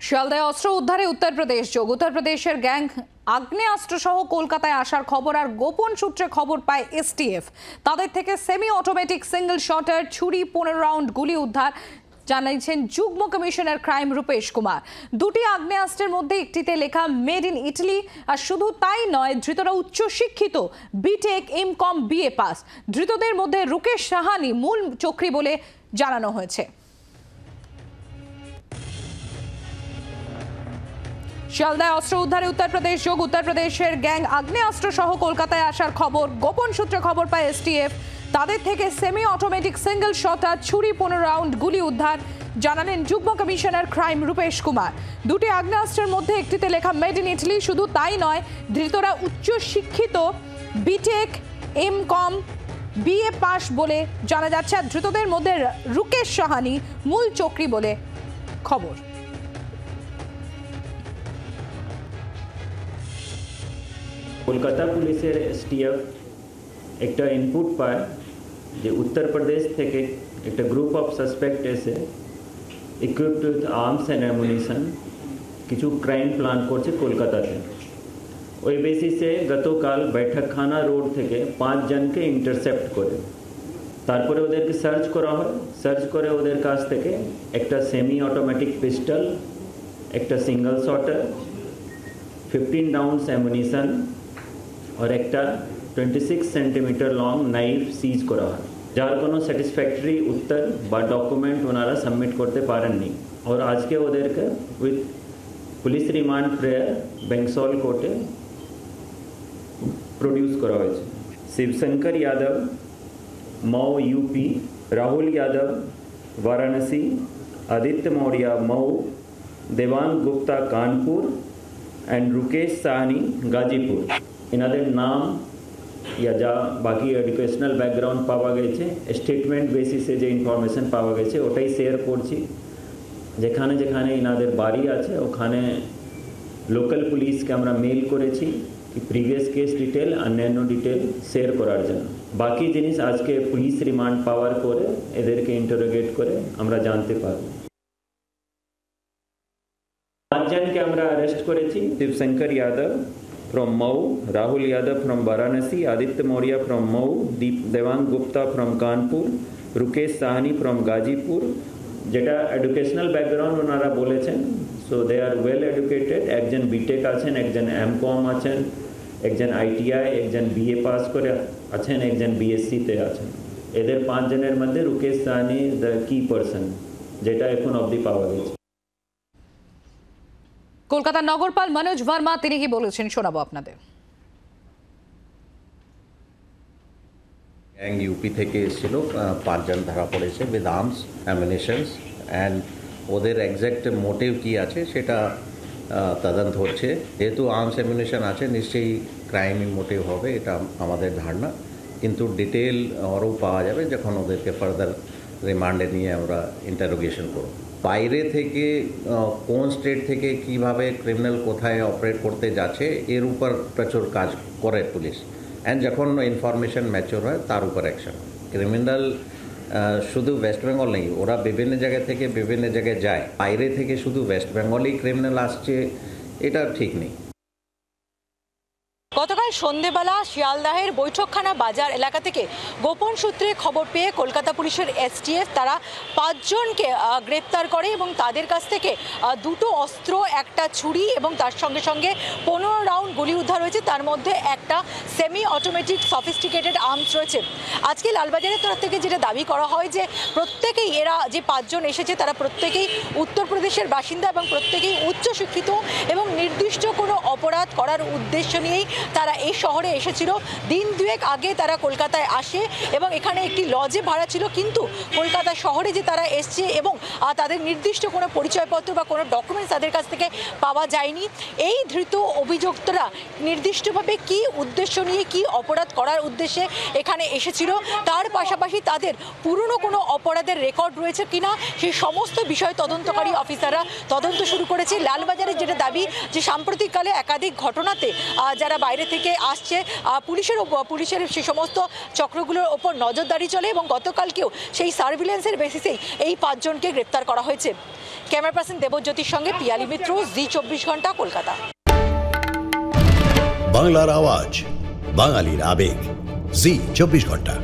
শিয়ালদায় অস্ত্র উদ্ধারে উত্তরপ্রদেশ যোগ। উত্তরপ্রদেশের গ্যাং আগ্নেয়াস্ত্র সহ কলকাতায় আসার খবর আর গোপন সূত্রে খবর পায় এসটিএফ। তাদের থেকে সেমি অটোমেটিক সিঙ্গেল শটার ছুরি 15 রাউন্ড গুলি উদ্ধার জানিয়েছেন যুগ্ম কমিশনার ক্রাইম রূপেশ কুমার। দুটি আগ্নেয়াস্ত্রের মধ্যে একটিতে লেখা মেড ইন ইটালি, আর শুধু তাই নয়, ধৃতরা উচ্চ শিক্ষিত, বিটেক, এমকম, বিএ পাস। ধৃতদের মধ্যে রুকেশ সাহানি মূল চক্রী বলে জানানো হয়েছে। শিয়ালদায় অস্ত্র উদ্ধারে উত্তরপ্রদেশ যোগ। উত্তরপ্রদেশের গ্যাং আগ্নেয়াস্ত্র সহ কলকাতায় আসার খবর গোপন সূত্রে খবর পায় এসটিএফ। তাদের থেকে সেমি অটোমেটিক সিঙ্গেল শটার ছুরি 15 রাউন্ড গুলি উদ্ধার জানালেন যুগ্ম কমিশনার ক্রাইম রূপেশ কুমার। দুটি আগ্নেয়াস্ত্রের মধ্যে একটিতে লেখা মেড ইন ইটালি, শুধু তাই নয়, ধৃতরা উচ্চ শিক্ষিত, বিটেক, এমকম, বিএ পাস বলে জানা যাচ্ছে। আর ধৃতদের মধ্যে রুকেশ সাহানি মূল চক্রী বলে খবর। কলকাতা পুলিশের এসটিএফ একটা ইনপুট পায় যে উত্তরপ্রদেশ থেকে একটা গ্রুপ অফ সাসপেক্ট এসে equipped with arms and ammunition কিছু ক্রাইম প্ল্যান করছে কলকাতাতে। ওই বেসিসে গতকাল বৈঠকখানা রোড থেকে 5 জনকে ইন্টারসেপ্ট করে তারপরে ওদেরকে সার্চ করা হয়। সার্চ করে ওদের কাছ থেকে একটা সেমি অটোমেটিক পিস্টল, একটা সিঙ্গল শটার, 15 রাউন্ডস অ্যামুনিশন और एक 26 सेंटीमीटर लॉन्ग नाइफ सीज करा है, जार कोनो सैटिस्फैक्टरी उत्तर बा डॉक्यूमेंट ওনারা सबमिट करते पारेनনি। और आज के ওদের के विथ पुलिस रिमांड प्रेयर बेंगसोल कोर्टे प्रोड्यूस करा হয়েছে। Shivshankar Yadav Mau UP, Rahul Yadav Varanasi, Aditya Maurya Mau, Devang Gupta Kanpur and Rukesh Sahni Ghazipur. इनाদের नाम या যা বাকি এডুকেশনাল ব্যাকগ্রাউন্ড পাওয়া গেছে, স্টেটমেন্ট বেসিসে যে ইনফরমেশন পাওয়া গেছে ওটাই শেয়ার করছি। যেখানে যেখানে ইনাদের বাড়ি আছে ওখানে লোকাল পুলিশকে আমরা মেল করেছি কি প্রিভিয়াস কেস ডিটেল অন্যান্য ডিটেল শেয়ার করার জন্য। বাকি জিনিস আজকে পুলিশ রিমান্ড পাওয়ার করে এদেরকে ইন্টারোগেট করে আমরা জানতে পারব। 5 জনকে আমরা অ্যারেস্ট করেছি। Shivshankar Yadav from Mau, Rahul Yadav from Varanasi, Aditya Maurya from Mau, Devang Gupta from Kanpur, Rukesh Sahani from Gazipur। যেটা এডুকেশনাল ব্যাকগ্রাউন্ড ওনারা বলেছেন, so they are well educated. একজন বিটেক আছেন, একজন এমকম আছেন, একজন আইটিআই, একজন বিএ পাস করে আছেন, একজন বিএসসিতে আছেন। এদের 5 জনের মধ্যে রুকেশ সাহানি দ্য কি পারসন, যেটা এখন অবধি পাওয়া গেছে। কলকাতার নগরপাল মনোজ ভার্মা তিনি কি বলেছেন শোনাবো আপনাদের। গ্যাং ইউপি থেকে এসেছিল, 5 জন ধরা পড়েছে উইথ আর্মস অ্যামিনেশনস, অ্যান্ড ওদের এক্স্যাক্ট মোটিভ কি আছে সেটা তদন্ত হচ্ছে। যেহেতু আর্মস অ্যামিনেশন আছে, নিশ্চয়ই ক্রাইম মোটিভ হবে, এটা আমাদের ধারণা। কিন্তু ডিটেল আরও পাওয়া যাবে যখন ওদেরকে ফার্দার রিমান্ডে নিয়ে আমরা ইন্টারোগেশন করব। বাইরে থেকে কোন স্টেট থেকে কিভাবে ক্রিমিনাল কোথায় অপারেট করতে যাচ্ছে এর উপর প্রচুর কাজ করে পুলিশ, অ্যান্ড যখন ইনফরমেশন ম্যাচিওর হয় তার উপর অ্যাকশন। ক্রিমিনাল শুধু ওয়েস্ট বেঙ্গল নেই, ওরা বিভিন্ন জায়গা থেকে বিভিন্ন জায়গায় যায়। বাইরে থেকে শুধু ওয়েস্ট বেঙ্গলেই ক্রিমিনাল আসছে এটা ঠিক নেই। গতকাল সন্ধেবেলা শিয়ালদাহের বৈঠকখানা বাজার এলাকা থেকে গোপন সূত্রে খবর পেয়ে কলকাতা পুলিশের এসটিএফ তারা 5 জনকে গ্রেপ্তার করে এবং তাদের কাছ থেকে 2টো অস্ত্র, একটা ছুরি এবং তার সঙ্গে সঙ্গে 15 রাউন্ড গুলি উদ্ধার হয়েছে। তার মধ্যে একটা সেমি অটোমেটিক সফিস্টিকেটেড আর্মস রয়েছে। আজকে লালবাজারের তরফ থেকে যেটা দাবি করা হয় যে প্রত্যেকেই এরা যে 5 জন এসেছে তারা প্রত্যেকেই উত্তরপ্রদেশের বাসিন্দা এবং প্রত্যেকেই উচ্চশিক্ষিত এবং নির্দিষ্ট কোনো অপরাধ করার উদ্দেশ্য নিয়েই তারা এই শহরে এসেছিল। দিন দুয়েক আগে তারা কলকাতায় আসে এবং এখানে একটি লজে ভাড়া ছিল, কিন্তু কলকাতা শহরে যে তারা এসছে এবং তাদের নির্দিষ্ট কোনো পরিচয়পত্র বা কোনো ডকুমেন্টস তাদের কাছ থেকে পাওয়া যায়নি। এই ধৃত অভিযুক্তরা নির্দিষ্টভাবে কি উদ্দেশ্য নিয়ে, কি অপরাধ করার উদ্দেশ্যে এখানে এসেছিল, তার পাশাপাশি তাদের পুরনো কোনো অপরাধের রেকর্ড রয়েছে কিনা সেই সমস্ত বিষয় তদন্তকারী অফিসাররা তদন্ত শুরু করেছে। লালবাজারের যেটা দাবি যে সাম্প্রতিককালে একাধিক ঘটনাতে যারা বাইরে থেকে আসছে পুলিশের সেই সমস্ত চক্রগুলোর ওপর নজরদারি চলে এবং গতকালকেও সেই সার্ভিলেন্সের বেসিসেই এই 5 জনকে গ্রেপ্তার করা হয়েছে। ক্যামেরা পার্সন দেবজ্যোতির সঙ্গে পিয়ালি মিত্র, জি 24 ঘন্টা, কলকাতা। বাংলার আওয়াজ, বাঙালির আবেগ, জি 24 ঘন্টা।